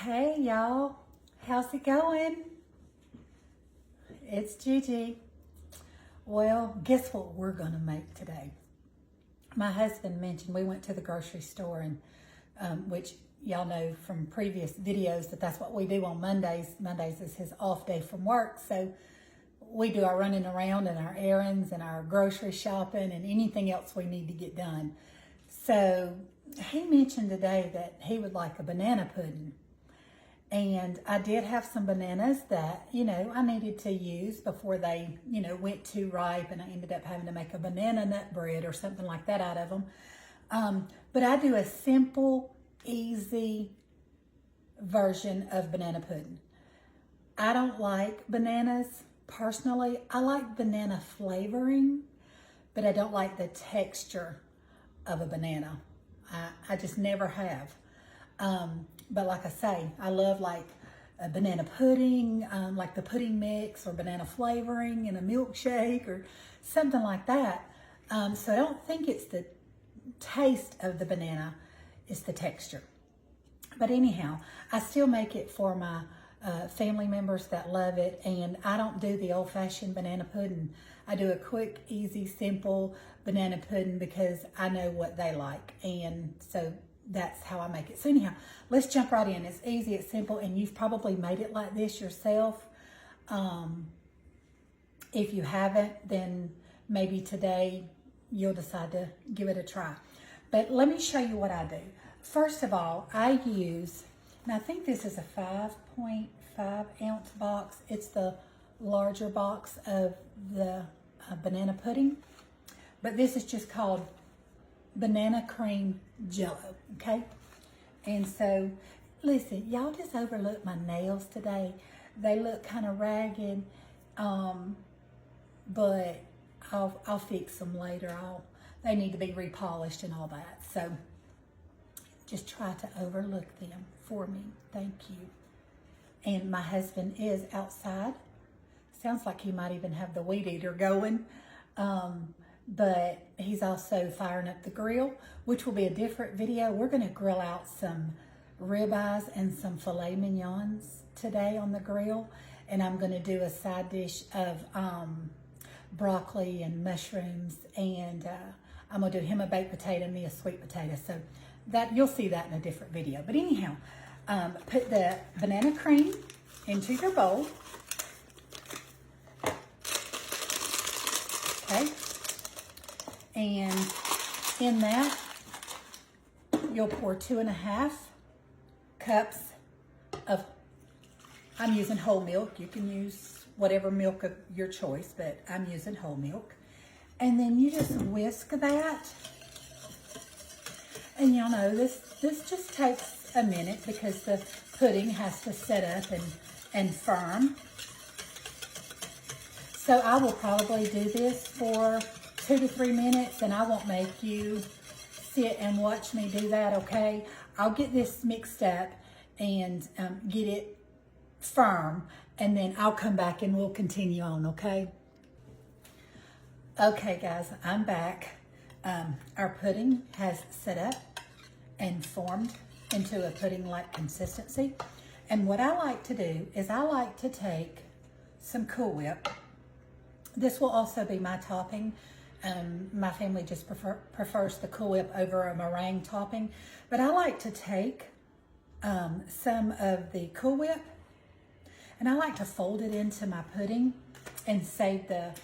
Hey y'all, how's it going? It's Gigi. Well, guess what we're gonna make today? My husband mentioned we went to the grocery store, and which y'all know from previous videos that's what we do on Mondays. Mondays is his off day from work, so we do our running around and our errands and our grocery shopping and anything else we need to get done. So he mentioned today that he would like a banana pudding. And I did have some bananas that, I needed to use before they, went too ripe, and I ended up having to make a banana nut bread or something like that out of them. But I do a simple, easy version of banana pudding. I don't like bananas personally. I like banana flavoring, but I don't like the texture of a banana. I just never have. But like I say, I love like a banana pudding, like the pudding mix or banana flavoring in a milkshake or something like that. So I don't think it's the taste of the banana, it's the texture. But anyhow, I still make it for my family members that love it, and I don't do the old-fashioned banana pudding. I do a quick, easy, simple banana pudding because I know what they like, and so that's how I make it. So anyhow, let's jump right in. It's easy, it's simple, and you've probably made it like this yourself. If you haven't, then maybe today you'll decide to give it a try. But let me show you what I do. First of all, I use, and I think this is a 5.5 ounce box. It's the larger box of the banana pudding, but this is just called banana cream Jello, okay? And so, listen, y'all just overlooked my nails today. They look kind of ragged, but I'll fix them later. They need to be repolished and all that. So just try to overlook them for me. Thank you. And my husband is outside. Sounds like he might even have the weed eater going. But he's also firing up the grill, which will be a different video. We're going to grill out some ribeyes and some filet mignons today on the grill. And I'm going to do a side dish of broccoli and mushrooms. And I'm going to do him a baked potato and me a sweet potato. So that you'll see that in a different video. But anyhow, put the banana cream into your bowl. Okay. And in that, you'll pour 2.5 cups of, I'm using whole milk. You can use whatever milk of your choice, but I'm using whole milk. And then you just whisk that. And y'all know this just takes a minute because the pudding has to set up and firm. So I will probably do this for 2 to 3 minutes, and I won't make you sit and watch me do that, okay? I'll get this mixed up and get it firm, and then I'll come back and we'll continue on, okay? Okay, guys, I'm back. Our pudding has set up and formed into a pudding-like consistency. And what I like to do is I like to take some Cool Whip. This will also be my topping. My family just prefers the Cool Whip over a meringue topping. But I like to take some of the Cool Whip, and I like to fold it into my pudding and save the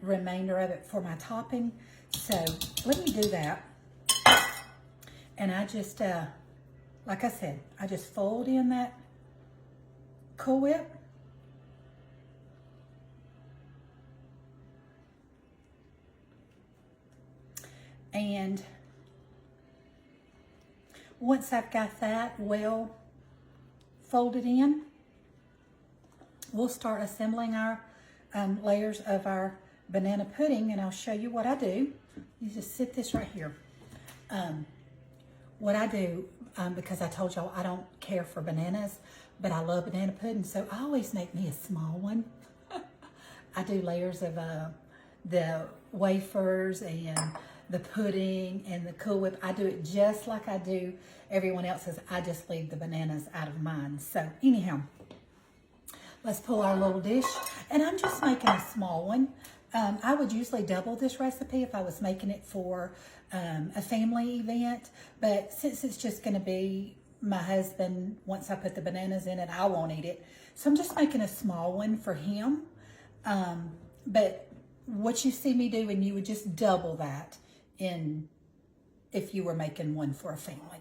remainder of it for my topping. So let me do that. And I just, like I said, I just fold in that Cool Whip. And once I've got that well folded in, we'll start assembling our layers of our banana pudding, and I'll show you what I do. You just sit this right here. What I do, because I told y'all I don't care for bananas, but I love banana pudding, so I always make me a small one. I do layers of the wafers and the pudding and the Cool Whip. I do it just like I do everyone else's. I just leave the bananas out of mine. So anyhow, let's pull our little dish. And I'm just making a small one. I would usually double this recipe if I was making it for a family event. But since it's just going to be my husband, once I put the bananas in it, I won't eat it. So I'm just making a small one for him. But what you see me do, and you would just double that if you were making one for a family.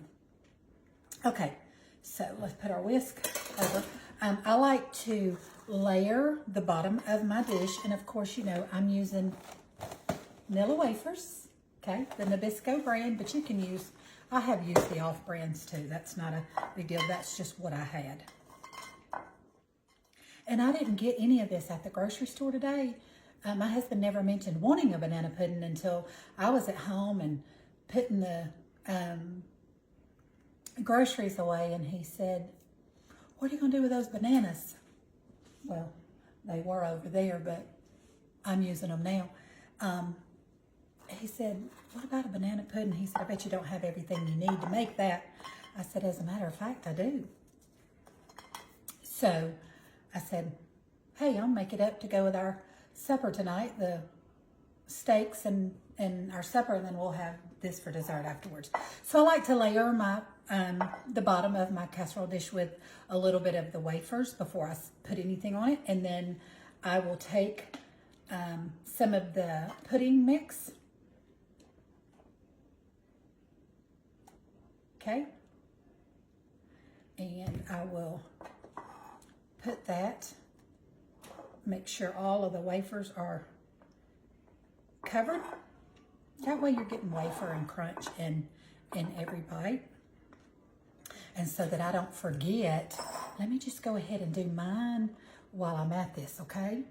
Okay, so let's put our whisk over. I like to layer the bottom of my dish, and of course, you know, I'm using Nilla Wafers, okay, the Nabisco brand, but you can use, I have used the off brands too. That's not a big deal. That's just what I had. And I didn't get any of this at the grocery store today. My husband never mentioned wanting a banana pudding until I was at home and putting the groceries away, and he said, "What are you going to do with those bananas?" Well, they were over there, but I'm using them now. He said, "What about a banana pudding?" He said, "I bet you don't have everything you need to make that." I said, "As a matter of fact, I do." So I said, "Hey, I'll make it up to go with our supper tonight, the steaks and our supper, and then we'll have this for dessert afterwards." So I like to layer my the bottom of my casserole dish with a little bit of the wafers before I put anything on it, and then I will take some of the pudding mix. Okay, and I will put that, make sure all of the wafers are covered. That way you're getting wafer and crunch in every bite. And so that I don't forget, let me just go ahead and do mine while I'm at this, okay?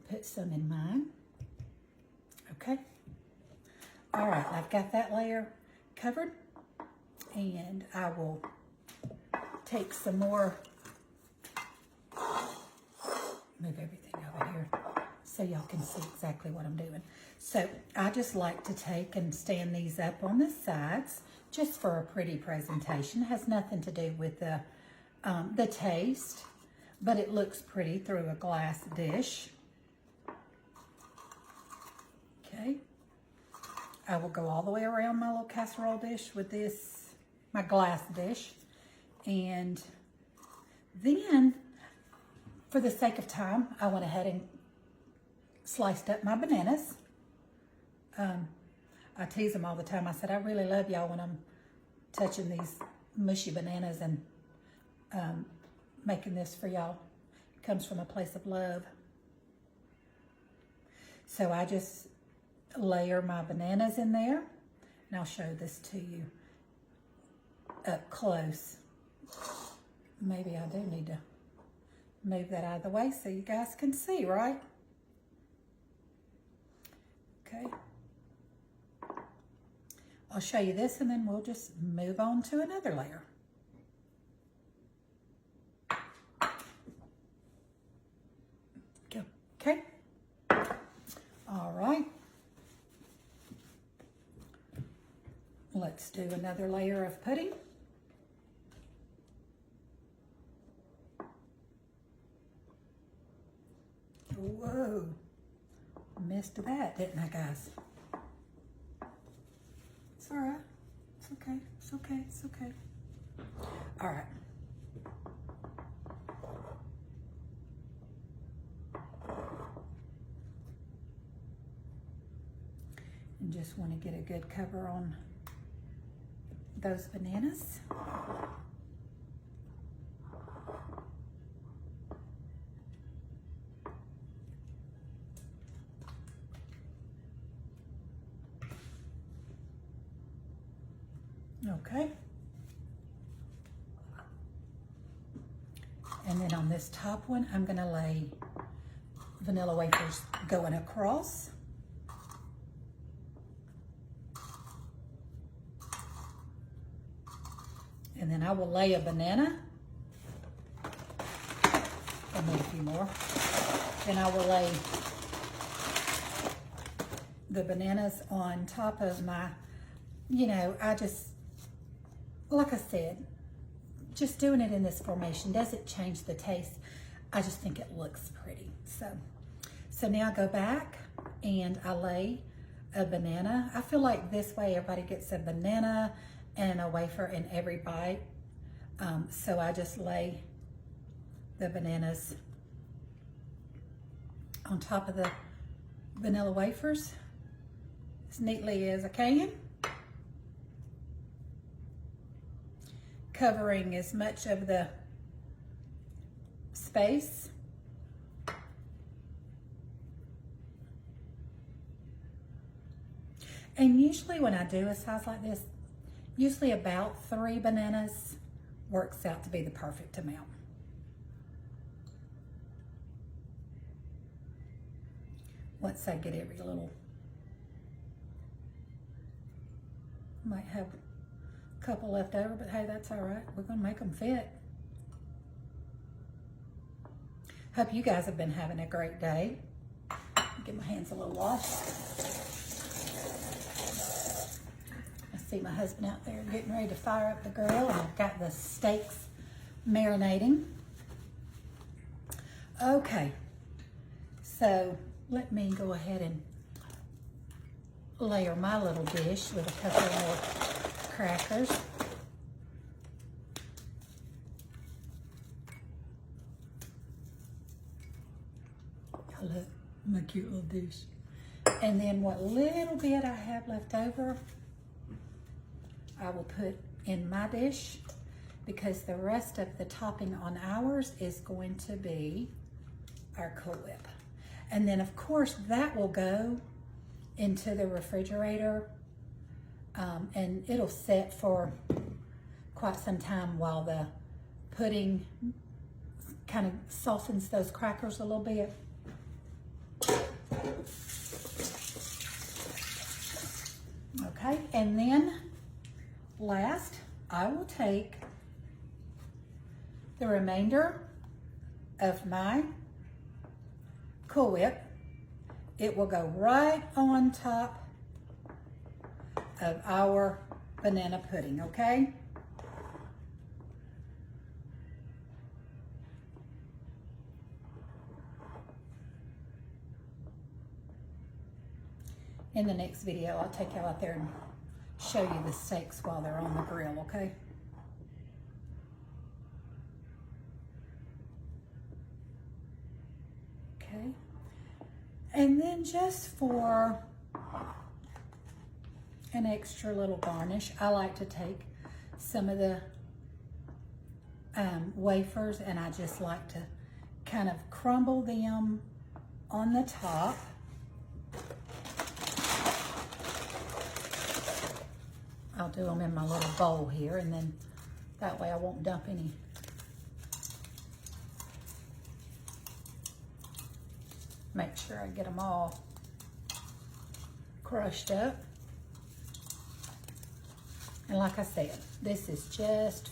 Put some in mine. Okay. All right, I've got that layer covered, and I will take some more, move everything over here so y'all can see exactly what I'm doing. So I just like to take and stand these up on the sides just for a pretty presentation. It has nothing to do with the taste, but it looks pretty through a glass dish. Okay. I will go all the way around my little casserole dish with this, my glass dish. And then, for the sake of time, I went ahead and sliced up my bananas. I tease them all the time. I said, I really love y'all when I'm touching these mushy bananas and making this for y'all. It comes from a place of love. So I just layer my bananas in there, and I'll show this to you up close. Maybe I do need to move that out of the way so you guys can see, right? Okay. I'll show you this, and then we'll just move on to another layer. Okay. All right. Let's do another layer of pudding. Whoa, missed that, didn't I, guys? It's all right. It's okay. It's okay. It's okay. All right. And just want to get a good cover on those bananas. Okay. And then on this top one, I'm going to lay vanilla wafers going across. And then I will lay a banana. I need a few more. Then I will lay the bananas on top of my, you know, I just, like I said, just doing it in this formation doesn't change the taste. I just think it looks pretty. So now I go back and I lay a banana. I feel like this way everybody gets a banana and a wafer in every bite. So I just lay the bananas on top of the vanilla wafers as neatly as I can, covering as much of the space. And usually when I do a size like this, usually about 3 bananas works out to be the perfect amount. Once I get every little, might have a couple left over, but hey, that's all right. We're gonna make them fit. Hope you guys have been having a great day. Get my hands a little washed. I see my husband out there getting ready to fire up the grill, and I've got the steaks marinating. Okay, so let me go ahead and layer my little dish with a couple more crackers. Look, my cute little dish. And then what little bit I have left over, I will put in my dish, because the rest of the topping on ours is going to be our Cool Whip. And then of course that will go into the refrigerator, and it'll sit for quite some time while the pudding kind of softens those crackers a little bit. Okay, and then last, I will take the remainder of my Cool Whip. It will go right on top of our banana pudding, okay? In the next video, I'll take you out there and show you the steaks while they're on the grill, okay? Okay. And then just for an extra little garnish, I like to take some of the wafers, and I just like to kind of crumble them on the top. I'll do them in my little bowl here, and then that way I won't dump any. Make sure I get them all crushed up. And like I said, this is just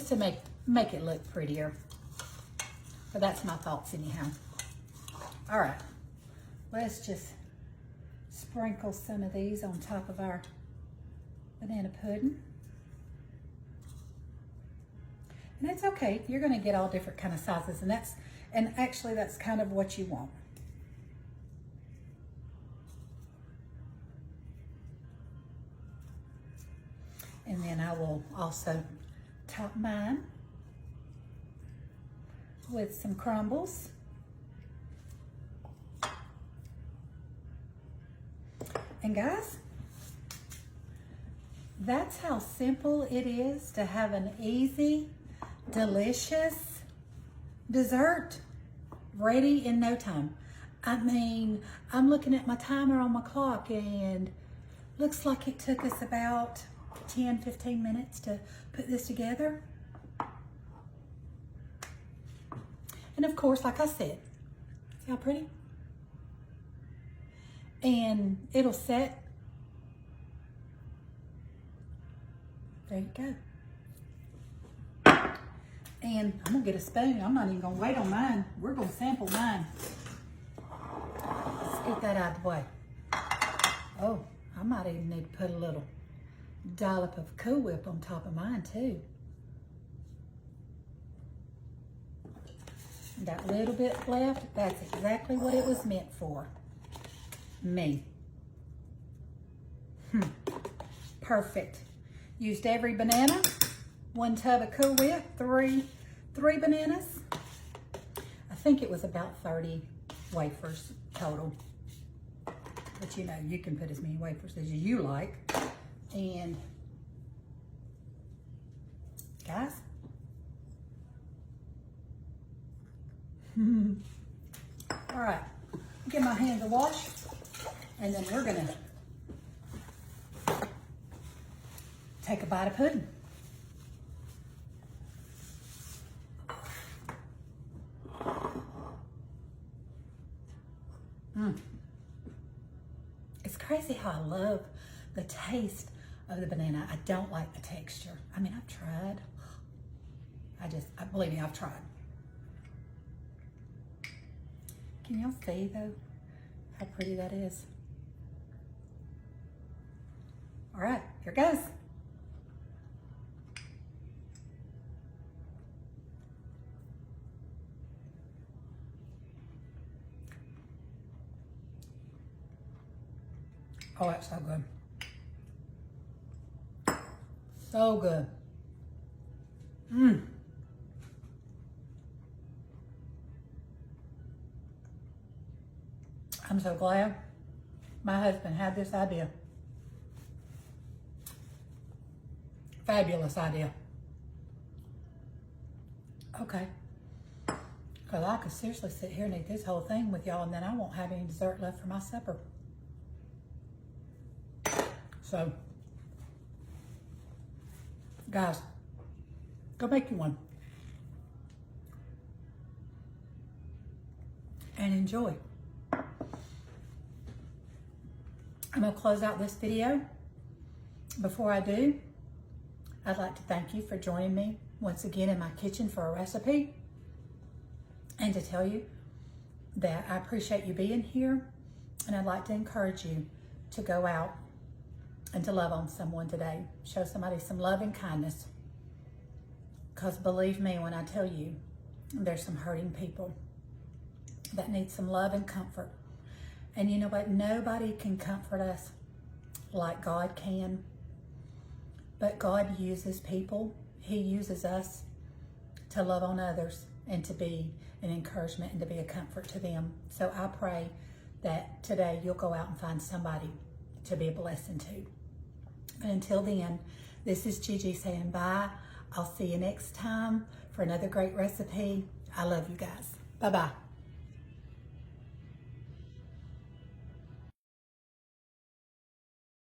to make it look prettier. But that's my thoughts anyhow. All right, let's just sprinkle some of these on top of our banana pudding. And it's okay, you're gonna get all different kind of sizes, and actually that's kind of what you want. And then I will also top mine with some crumbles. And guys, that's how simple it is to have an easy, delicious dessert ready in no time. I mean, I'm looking at my timer on my clock, and looks like it took us about 10-15 minutes to put this together. And of course, like I said, see how pretty? And it'll set. There you go. And I'm gonna get a spoon. I'm not even gonna wait on mine. We're gonna sample mine. Let's get that out of the way. Oh, I might even need to put a little dollop of Cool Whip on top of mine too. That little bit left, that's exactly what it was meant for. Me. Perfect. Used every banana. 1 tub of Cool Whip, three bananas. I think it was about 30 wafers total. But you know, you can put as many wafers as you like. And guys, all right, get my hands a wash, and then we're gonna take a bite of pudding. It's crazy how I love the taste of the banana. I don't like the texture. I mean, I've tried. Believe me, I've tried. Can y'all see though how pretty that is? All right, here goes. Oh, that's so good. So good. I'm so glad my husband had this idea. Fabulous idea. Okay. Because I could seriously sit here and eat this whole thing with y'all, and then I won't have any dessert left for my supper. So, guys, go make you one. And enjoy. I'm going to close out this video. Before I do, I'd like to thank you for joining me once again in my kitchen for a recipe, and to tell you that I appreciate you being here, and I'd like to encourage you to go out and to love on someone today. Show somebody some love and kindness, because believe me when I tell you, there's some hurting people that need some love and comfort. And you know what? Nobody can comfort us like God can. But God uses people. He uses us to love on others and to be an encouragement and to be a comfort to them. So I pray that today you'll go out and find somebody to be a blessing to. But until then, this is Gigi saying bye. I'll see you next time for another great recipe. I love you guys. Bye-bye.